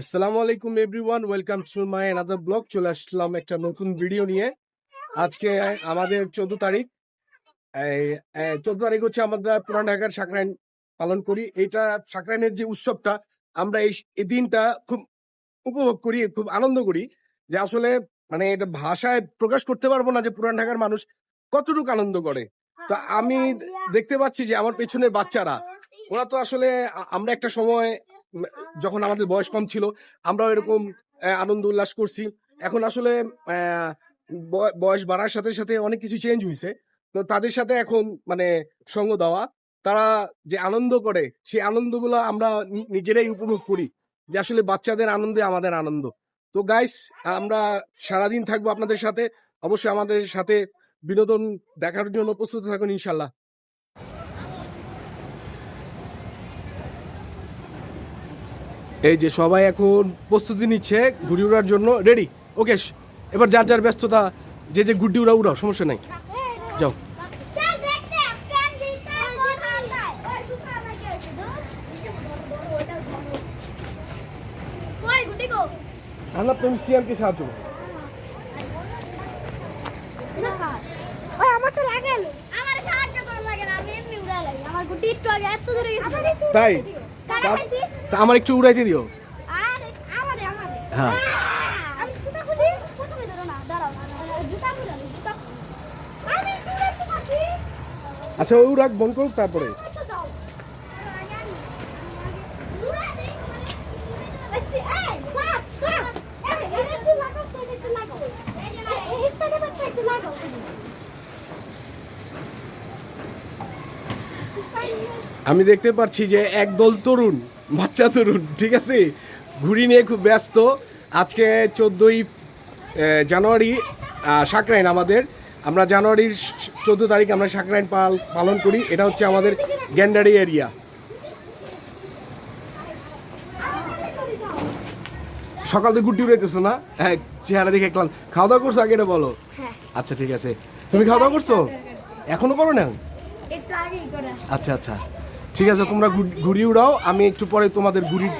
আসসালামু আলাইকুম everyone, welcome to my another blog. চলে আসলাম একটা নতুন ভিডিও নিয়ে। আজকে আমাদের 14 তারিখ। 14 তারিখ হচ্ছে আমাদের পুরান ঢাকার সাকরাইন পালন করি। এইটা সাকরাইনের যে উৎসবটা, আমরা এই দিনটা খুব উপভোগ করি, খুব আনন্দ করি। যে আসলে মানে এটা ভাষায় প্রকাশ করতে পারবো না যে পুরান ঢাকার মানুষ কতটুকু আনন্দ করে। তো আমি দেখতে পাচ্ছি যে আমার পেছনের বাচ্চারা, ওরা তো আসলে আমরা একটা সময় উম, যখন আমাদের বয়স কম ছিল, আমরাও এরকম আনন্দ উল্লাস করছি। এখন আসলে বয়স বাড়ার সাথে সাথে অনেক কিছু চেঞ্জ হয়েছে। তো তাদের সাথে এখন মানে সঙ্গ দেওয়া, তারা যে আনন্দ করে সেই আনন্দগুলো আমরা নিজেরাই উপভোগ করি। যে আসলে বাচ্চাদের আনন্দে আমাদের আনন্দ। তো গাইস, আমরা সারাদিন থাকবো আপনাদের সাথে। অবশ্যই আমাদের সাথে বিনোদন দেখার জন্য প্রস্তুত থাকুন ইনশাল্লাহ। এই যে সবাই এখন প্রস্তুতি নিচ্ছে ঘুড়ি উড়ার জন্য, রেডি। ওকে, এবার যার যার ব্যস্ততা, যে যে গুড্ডি উড়াও, সমস্যা নাই, যাও। আল্লাহ, তুমি সিয়ামকে সাহায্য করো। তাই তা আমার একটু উড়াইতে দিও। হ্যাঁ, আচ্ছা, ওই উড়াক বন্ধ করুক তারপরে। আমি দেখতে পাচ্ছি যে একদল তরুণ, বাচ্চা তরুণ, ঠিক আছে, ঘুড়ি নিয়ে খুব ব্যস্ত। আজকে 14ই জানুয়ারি সাকরাইন আমাদের। আমরা জানুয়ারির 14 তারিখ আমরা সাকরাইন পালন করি। এটা হচ্ছে আমাদের গ্যান্ডারি এরিয়া। সকাল থেকে গুড্ডি উড়াইতেছো না? হ্যাঁ, চেহারা দেখে একলাম। খাওয়া দাওয়া করছো আগে, এটা বলো। আচ্ছা, ঠিক আছে। তুমি খাওয়া দাওয়া করছো? এখনো করো না? আচ্ছা আচ্ছা, ঠিক আছে, তোমরা ঘুড়ি উড়াও, আমি একটু পরে তোমাদের ঘুড়ির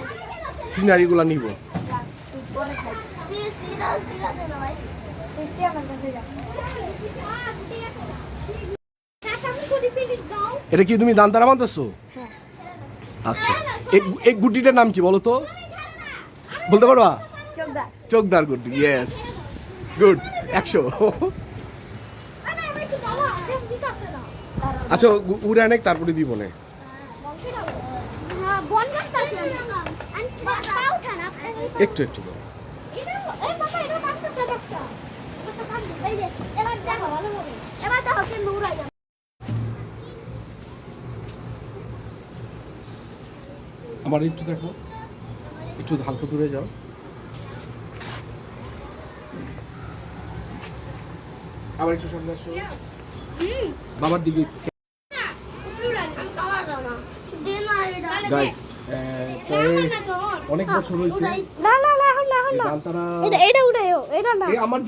সিনারিগুলো নিব। এটা কি তুমি দান তারা মানতেছো? আচ্ছা, এই গুড্ডিটার নাম কি বলো তো? বলতে পারবা? চোখদার গুড্ডি, ইয়েস, গুড, 100। আচ্ছা, উড়ে অনেক, তারপরে দিব না। একটু একটু করো। আমার একটু দেখো, একটু হালকা দূরে যাও। আবার একটু সামনে আসো, বাবার দিকে। গাইস, অনেক বছর হয়েছে আমার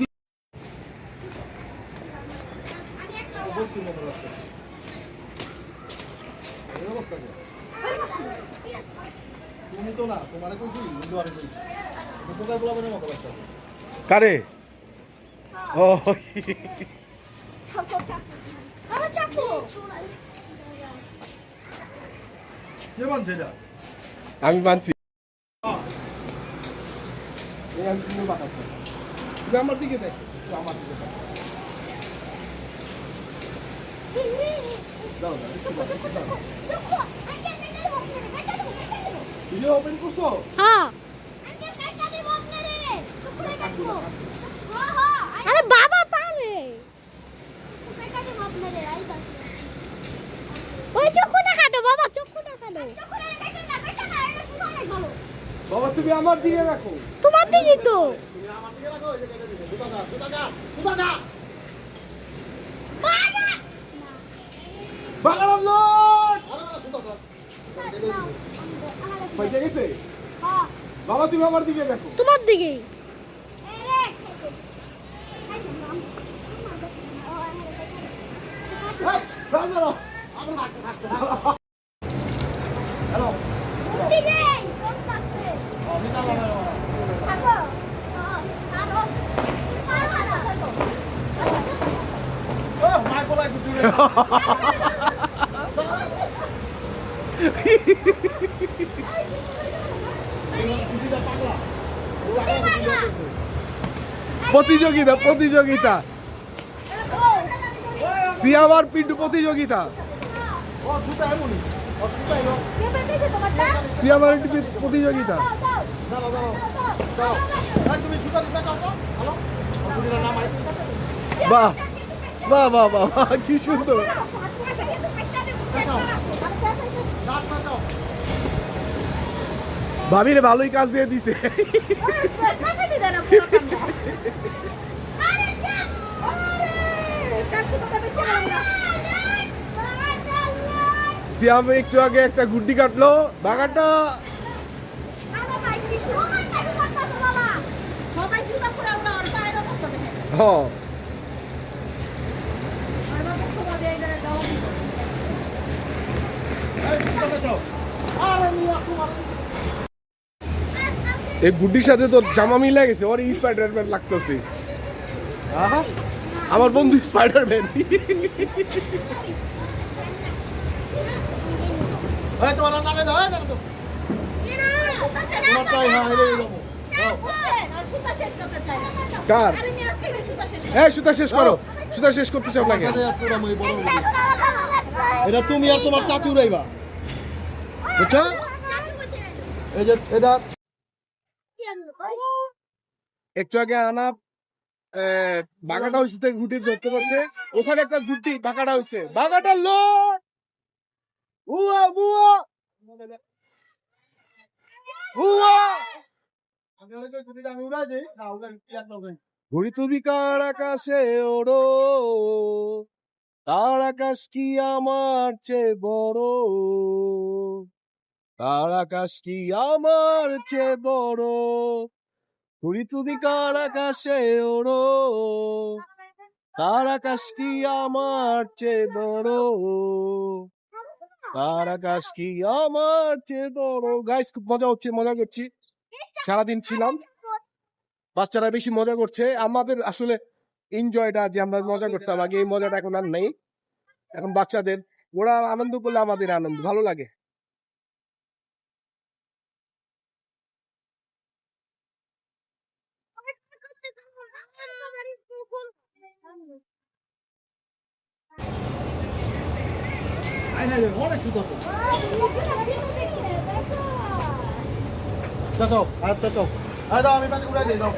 কারে? ও, আমি মানছি। আমার দিকে দেখ, আমার দিকে দেখ। ওপেন করছো? হ্যাঁ। আরে বাবা পারে, ওই চক্ষুটা কাটো বাবা, চক্ষুটা কাটো। বাবা, তুমি আমার দিকে দেখো। তোমার দিকে তো। তুমি আমার দিকে দেখো। বাবা, তুমি আমার দিকে দেখো। তোমার দিকেই। হ্যালো। প্রতিযোগিতা প্রতিযোগিতা সিয়াম আর পিন্টু প্রতিযোগিতা সিয়াম আর পিন্টু প্রতিযোগিতা বাহ বাহ বাহ বাহ বাহ, কি সুন্দর ভাবিরে ভালোই কাজ দিয়ে দিছে সিয়াম একটু আগে একটা গুড্ডি কাটলো বাগানটা হ এই গুড্ডির সাথে তোর জামা মিলে গেছে ওর স্পাইডারম্যান লাগতেছে আহা আমার বন্ধু স্পাইডারম্যান কার হ্যাঁ সুতা শেষ করো সুতা শেষ করতে চাও নাকি এটা তুমি আর তোমার চাচু রাইবা বুঝছো এই যে এটা একটু আগে আনা বাগাটা হয়েছে গুটি ধরতে পারছে ওখানে একটা গুটি বাগাটা হয়েছে বাগাটা লো বুয়া বুয়া বুয়া আমি উড়াই দিই না উড়াই ঘুড়ি তুমি কার আকাশে ওড়ো তার আকাশ কি আমার চেয়ে বড় তার আকাশ কি আমার চেয়ে বড় ঘুড়ি তুমি কার আকাশে ওড়ো তার আকাশ কি আমার চেয়ে বড় তার আকাশ কি আমার চেয়ে বড় গাইস খুব মজা হচ্ছে মজা করছি সারাদিন ছিলাম বাচ্চারা বেশি মজা করছে আমাদের আসলে এনজয়টা যে আমরা মজা করতাম আগে এই মজাটা এখন আর নেই এখন বাচ্চাদের ওরা আনন্দ করলে আমাদের আনন্দ ভালো লাগে অনেক সুন্দর চাচাও আর চাচাও আর দাও আমি পাতে উড়াই দিই দাও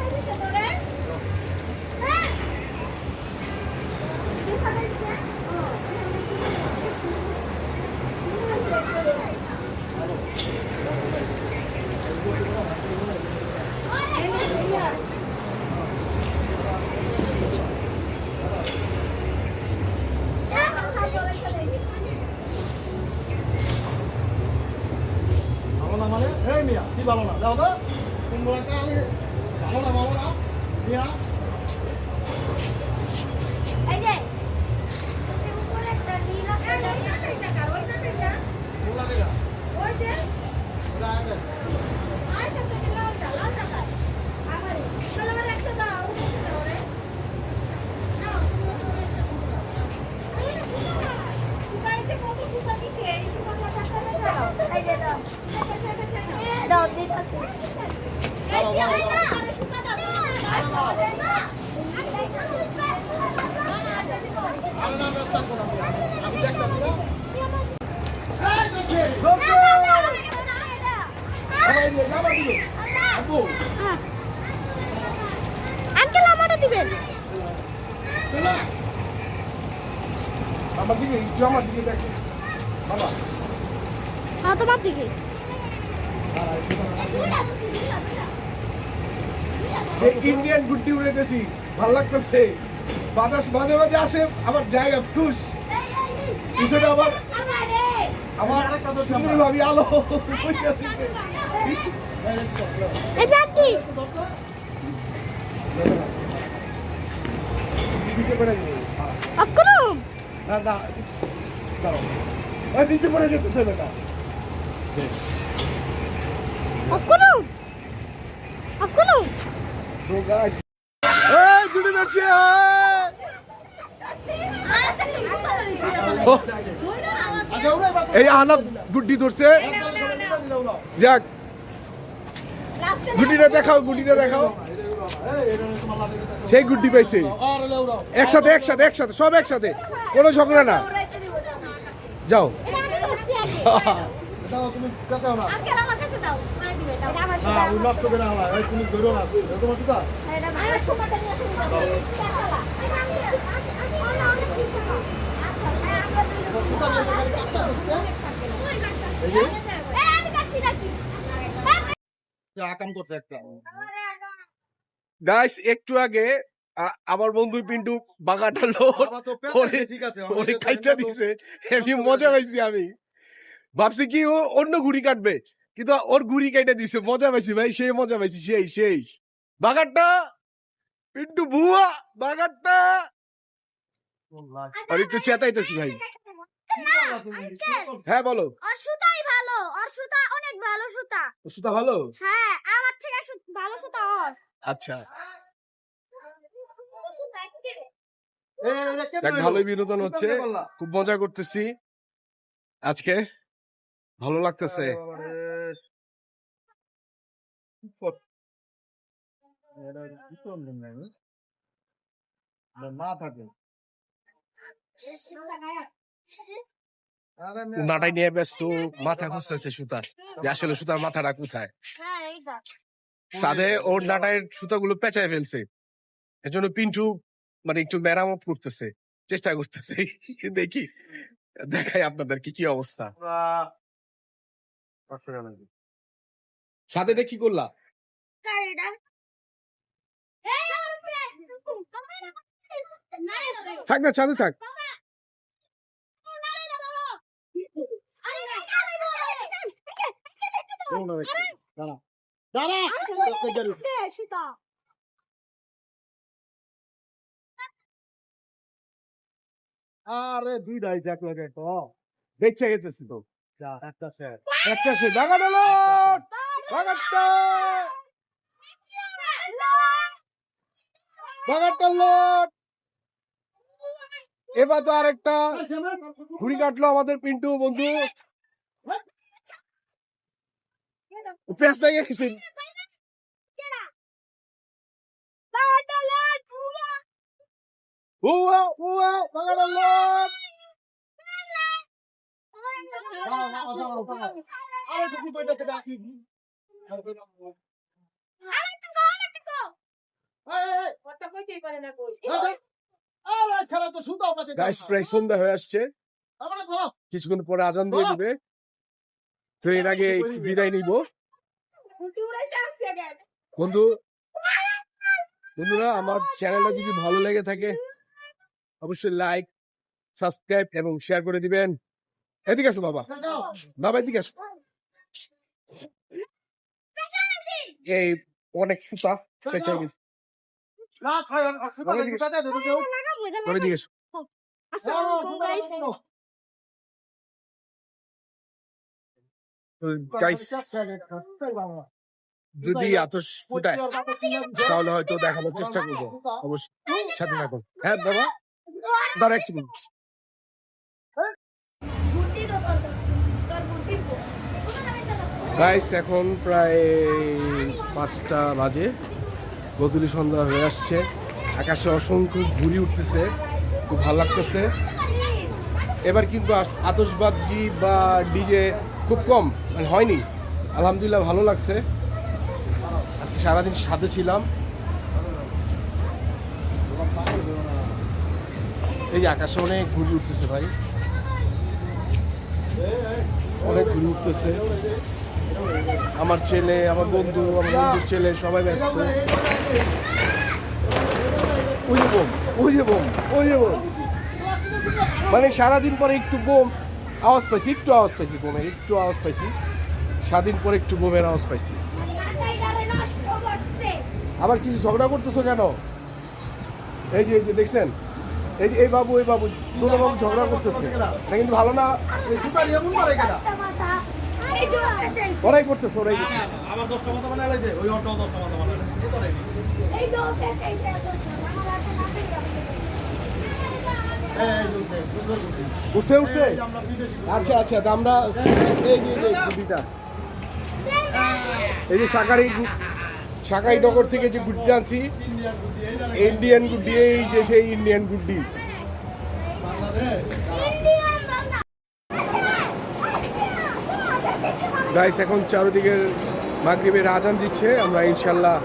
ভালো না মানে এই মিয়া কি ভালো না দাও তো তোমরা কালে ভালো না মিয়া এই যে উপরে একটা নীল আছে ওইটা দেখা বলা দিলা ওই যে ওরা আগে আইটা তো লালটা খায় আবার চলো আমার একটা দাও ওটা দাও রে নাও তুমি একটা দাও এই না বাইতে কত সুতা দিছে এই সুতা কথা করে দাও এই যে দাও দাও দিতাছি এই যে সুতা দাও আরে না ব্যস্ত করো আমি দেখতাছি না আঙ্কেল আমারটা দিবেন আমার দিকে একটু আমার দিকে দেখো বাবা হ্যাঁ তোমার দিকে সে ইন্ডিয়ান গুড্ডি উড়াইতেছি ভাল লাগতেছে বাতাস মাঝে মাঝে আসে আমার জায়গা টুস পিছনে আমার সুন্দরী ভাবি আলো বসে আছে। এটা কি নিচে পড়ে যাবে অফ করো না না দাঁড়াও ওই নিচে পড়ে যেতেছে বেটা অফ করো তো গাইস এই গুটি ধরছে এই আহনাব গুটি ধরছে যাক গুটিটা দেখাও সেই গুটি পাইছে একসাথে সব একসাথে কোনো ঝগড়া না যাও দাও তুমি কাছে আও না আঙ্কেল আমার কাছে দাও মাই দিবে দাও আমার না সাথে ওই নষ্ট করে আলা এই তুমি ধরো না তোমার জুতা এটা আমার সুপারটা নিয়ে তুমি যাও চালা জুতা নিয়ে গেলে কাটটা এই যে আমি কাছি রাখি আকাম করছে একটা গাইস একটু আগে আমার বন্ধু পিন্টু বাগাটা লোক বাবা তো পেছে ঠিক আছে ওরে কাইটা দিছে হেভি মজা পাইছি আমি ভাবছি কি ও অন্য ঘুড়ি কাটবে কিন্তু ওর ঘুড়ি কাইটা দিছে মজা পাইছি ভাই সেই মজা পাইছি সেই বাগাটা পিন্টু বুয়া বাগাটা আর একটু চেতাইতেছি ভাই হ্যাঁ বলো আর সুতাই ভালো আর সুতা অনেক ভালো সুতা সুতা ভালো হ্যাঁ আমার থেকে ভালো সুতা ওর আচ্ছা এই দেখ ভালোই বিনোদন হচ্ছে খুব মজা করতেছি আজকে ভালো লাগতেছে না থাকে নাটাই নিয়ে ব্যস্ত মাথা খুঁজতেছে সুতার যে আসলে সুতার মাথাটা কোথায় হ্যাঁ এইটা সাদে ওর নাটাইয়ের সুতাগুলো পেঁচায় ফেলছে এজন্য পিন্টু মানে একটু মেরামত করতেছে চেষ্টা করতেছে দেখি দেখাই আপনাদের কি অবস্থা সাদে এটা কি করলা কার এটা এই আমার প্লেট না থাক না ছাদে থাক দাঁড়া আরে দুইটাই দেখ লাগে তো বেঁচে গেতেছি তো যা একটা শেষ একটা সে বাগাটা লট এবার তো আরেকটা ঘুড়ি কাটলো আমাদের পিন্টু বন্ধু পেঁচ লাগে গেছে বাগাটা লট আরে তুমি বইটাকে ডাকি আরে ছেলে তো সুতাও পাচ্ছে গাইস প্রায় সন্ধ্যা হয়ে আসছে আমরা ধরো কিছুক্ষণ পরে আজান দিয়ে দিবে তো এর আগে একটু বিদায় নিব বন্ধুরা আমার চ্যানেলটা যদি ভালো লেগে থাকে অবশ্যই লাইক সাবস্ক্রাইব এবং শেয়ার করে দিবেন এদিকে আসো বাবা এদিকে আসো এই অনেক সুতা পেঁচে গেছে না খায় সুতা সুতাতে ধরে কেউ এদিকে এসো গাইস যদি আতশ ফুটায় তাহলে হয়তো দেখানোর চেষ্টা করবো অবশ্যই সাথে থাকুন হ্যাঁ বাবা দাঁড়া একটু মিনিট গাইস এখন প্রায় 5টা বাজে গধূলি সন্ধ্যা হয়ে আসছে আকাশে অসংখ্য ঘুড়ি উঠতেছে খুব ভালো লাগতেছে এবার কিন্তু আতশবাজি বা ডিজে খুব কম মানে হয়নি আলহামদুলিল্লাহ ভালো লাগছে আজকে সারাদিন সাথে ছিলাম এই যে আকাশে অনেক ঘুড়ি উঠতেছে ভাই অনেক ঘুরে উঠতেছে আমার ছেলে আমার বন্ধুর ছেলে সবাই ব্যস্ত ওই যে বোম মানে সারাদিন পরে একটু বোম আওয়াজ পাইছি একটু আওয়াজ পাইছি সারাদিন পরে একটু বোমের আওয়াজ পাইছি আবার কিছু ঝগড়া করতেছো কেন এই যে দেখছেন এই বাবু দুটো বাবু ঝগড়া করতেছে এটা কিন্তু ভালো না এই সুতা নিয়ে কোন মারে কেডা ওরাই করতেছে আবার 10টা মতো বানাইছে ওই অটো 10টা মতো বানাইছে এই যে ওকে চাইছে এত আমার আছে না উঠছে উঠছে আমরা বিদেশি আচ্ছা আচ্ছা তা আমরা এই যে গুটিটা এই যে শাকাই নগর থেকে যে গুড্ডি আনছি ইন্ডিয়ান বুদ্ধি এই না ইন্ডিয়ান গুড্ডি এই যে সেই ইন্ডিয়ান গুড্ডি বাংলাদেশ ইন্ডিয়ান বাংলা গাইস এখন চারদিকের মাগরিবের আজান দিচ্ছে আমরা ইনশাল্লাহ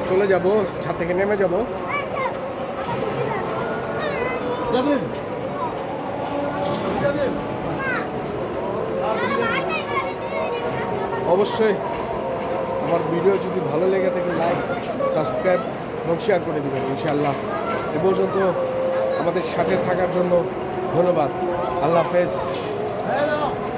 চলে যাব ছাদ থেকে নেমে যাব যাবেন যাবেন অবশ্যই আমার ভিডিও যদি ভালো লেগে থাকে লাইক সাবস্ক্রাইব এবং শেয়ার করে দেবেন ইনশাল্লাহ এ পর্যন্ত আমাদের সাথে থাকার জন্য ধন্যবাদ আল্লাহ হাফেজ হ্যাঁ